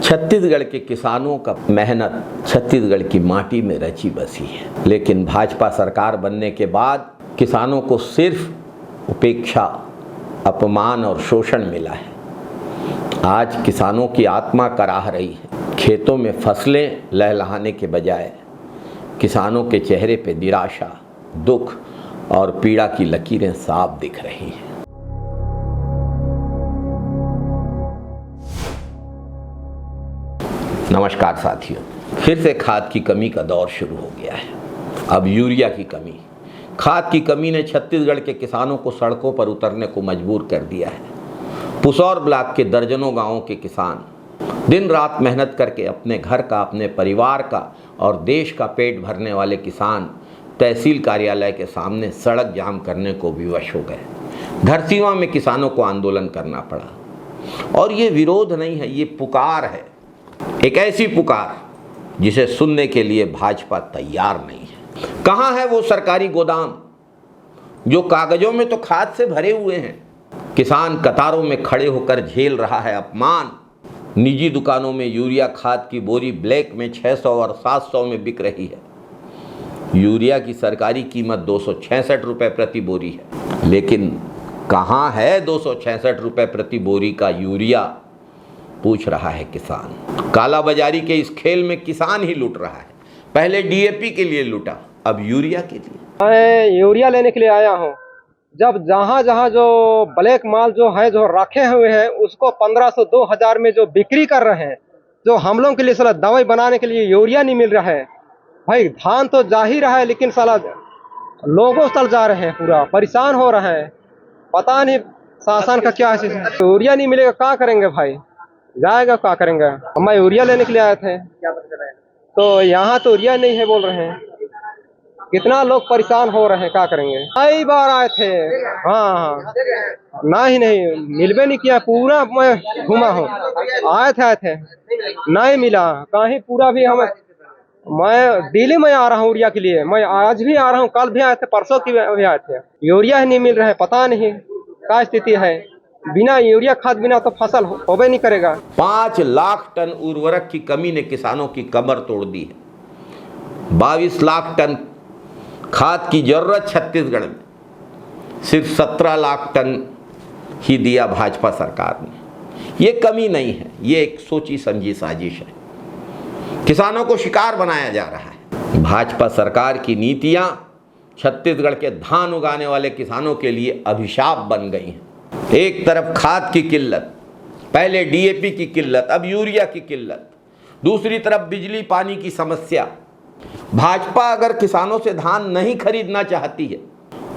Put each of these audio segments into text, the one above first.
छत्तीसगढ़ के किसानों का मेहनत छत्तीसगढ़ की माटी में रची बसी है, लेकिन भाजपा सरकार बनने के बाद किसानों को सिर्फ उपेक्षा, अपमान और शोषण मिला है। आज किसानों की आत्मा कराह रही है। खेतों में फसलें लहलहाने के बजाय किसानों के चेहरे पे निराशा, दुख और पीड़ा की लकीरें साफ दिख रही हैं। नमस्कार साथियों, फिर से खाद की कमी का दौर शुरू हो गया है। अब यूरिया की कमी, खाद की कमी ने छत्तीसगढ़ के किसानों को सड़कों पर उतरने को मजबूर कर दिया है। पुसौर ब्लॉक के दर्जनों गांवों के किसान दिन रात मेहनत करके अपने घर का, अपने परिवार का और देश का पेट भरने वाले किसान तहसील कार्यालय के सामने सड़क जाम करने को विवश हो गए। धरसींवा में किसानों को आंदोलन करना पड़ा। और ये विरोध नहीं है, ये पुकार है, एक ऐसी पुकार जिसे सुनने के लिए भाजपा तैयार नहीं है। कहाँ है वो सरकारी गोदाम जो कागजों में तो खाद से भरे हुए हैं? किसान कतारों में खड़े होकर झेल रहा है अपमान। निजी दुकानों में यूरिया खाद की बोरी ब्लैक में 600 और 700 में बिक रही है। यूरिया की सरकारी कीमत 266 रुपये प्रति बोरी है, लेकिन कहाँ है 266 रुपये प्रति बोरी का यूरिया, पूछ रहा है किसान। कालाबाजारी के इस खेल में किसान ही लूट रहा है। पहले डीएपी के लिए लूटा, अब यूरिया के लिए। मैं यूरिया लेने के लिए आया हूँ। जब जहाँ जहाँ जो ब्लैक माल जो है, जो रखे हुए हैं, उसको 1500 2000 में जो बिक्री कर रहे हैं, जो हम लोगों के लिए साला दवाई बनाने के लिए यूरिया नहीं मिल रहा है। भाई धान तो जा ही रहा है, लेकिन साला लोगों तल जा रहे हैं, पूरा परेशान हो रहे हैं। पता नहीं शासन का क्या है। यूरिया नहीं मिलेगा क्या करेंगे भाई, जाएगा क्या करेंगे। हम यूरिया लेने के लिए आए थे, तो यहाँ तो यूरिया नहीं है बोल रहे हैं। कितना लोग परेशान हो रहे हैं, क्या करेंगे। कई बार आए थे, हाँ नहीं मिलबे नहीं किया। पूरा मैं घूमा हूँ, आए थे नहीं मिला कहीं। पूरा भी मैं दिल्ली में आ रहा हूँ यूरिया के लिए। मैं आज भी आ रहा हूँ, कल भी आए थे, परसों की भी आए थे। यूरिया ही नहीं मिल रहा है, पता नहीं क्या स्थिति है। बिना यूरिया खाद बिना तो फसल होबे नहीं करेगा। 5 लाख टन उर्वरक की कमी ने किसानों की कमर तोड़ दी है। 22 लाख टन खाद की जरूरत छत्तीसगढ़ में, सिर्फ 17 लाख टन ही दिया भाजपा सरकार ने। ये कमी नहीं है, ये एक सोची समझी साजिश है। किसानों को शिकार बनाया जा रहा है। भाजपा सरकार की नीतियां छत्तीसगढ़ के धान उगाने वाले किसानों के लिए अभिशाप बन गई हैं। एक तरफ खाद की किल्लत, पहले डीएपी की किल्लत, अब यूरिया की किल्लत। दूसरी तरफ बिजली पानी की समस्या। भाजपा अगर किसानों से धान नहीं खरीदना चाहती है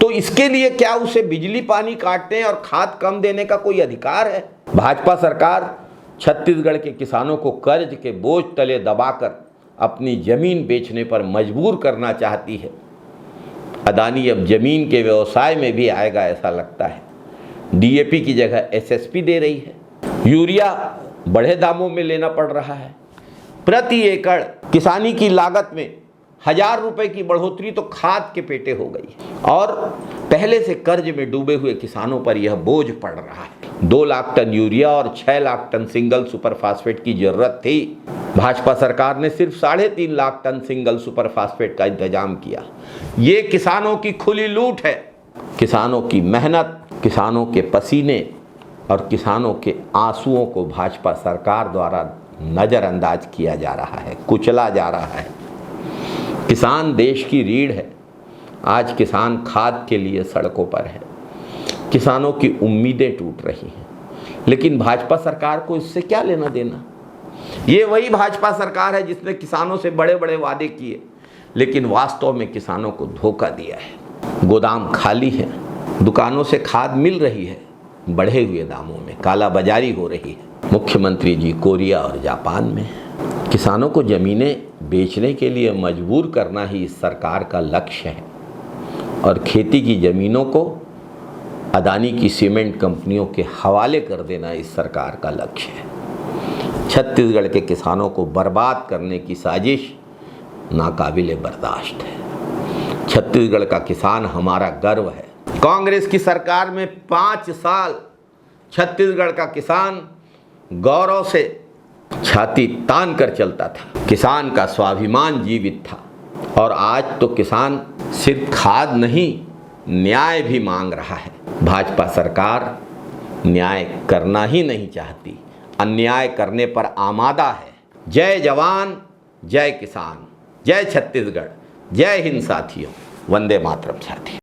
तो इसके लिए क्या उसे बिजली पानी काटने और खाद कम देने का कोई अधिकार है? भाजपा सरकार छत्तीसगढ़ के किसानों को कर्ज के बोझ तले दबाकर अपनी जमीन बेचने पर मजबूर करना चाहती है। अदानी अब जमीन के व्यवसाय में भी आएगा ऐसा लगता है। डीएपी की जगह एसएसपी दे रही है। यूरिया बढ़े दामों में लेना पड़ रहा है। प्रति एकड़ किसानी की लागत में 1000 रुपए की बढ़ोतरी तो खाद के पेटे हो गई और पहले से कर्ज में डूबे हुए किसानों पर यह बोझ पड़ रहा है। 2 लाख टन यूरिया और 6 lakh ton single super phosphate की जरूरत थी। भाजपा सरकार ने सिर्फ 3.5 lakh ton single super phosphate का इंतजाम किया। ये किसानों की खुली लूट है। किसानों की मेहनत, किसानों के पसीने और किसानों के आंसुओं को भाजपा सरकार द्वारा नज़रअंदाज किया जा रहा है, कुचला जा रहा है। किसान देश की रीढ़ है। आज किसान खाद के लिए सड़कों पर है। किसानों की उम्मीदें टूट रही हैं, लेकिन भाजपा सरकार को इससे क्या लेना देना। ये वही भाजपा सरकार है जिसने किसानों से बड़े बड़े वादे किए, लेकिन वास्तव में किसानों को धोखा दिया है। गोदाम खाली है, दुकानों से खाद मिल रही है बढ़े हुए दामों में, कालाबाजारी हो रही है। मुख्यमंत्री जी कोरिया और जापान में। किसानों को ज़मीनें बेचने के लिए मजबूर करना ही इस सरकार का लक्ष्य है और खेती की ज़मीनों को अदानी की सीमेंट कंपनियों के हवाले कर देना इस सरकार का लक्ष्य है। छत्तीसगढ़ के किसानों को बर्बाद करने की साजिश नाकाबिले बर्दाश्त है। छत्तीसगढ़ का किसान हमारा गर्व है। कांग्रेस की सरकार में 5 साल छत्तीसगढ़ का किसान गौरव से छाती तान कर चलता था। किसान का स्वाभिमान जीवित था। और आज तो किसान सिर्फ खाद नहीं, न्याय भी मांग रहा है। भाजपा सरकार न्याय करना ही नहीं चाहती, अन्याय करने पर आमादा है। जय जवान, जय किसान, जय छत्तीसगढ़, जय हिंद साथियों। वंदे मातरम साथियों।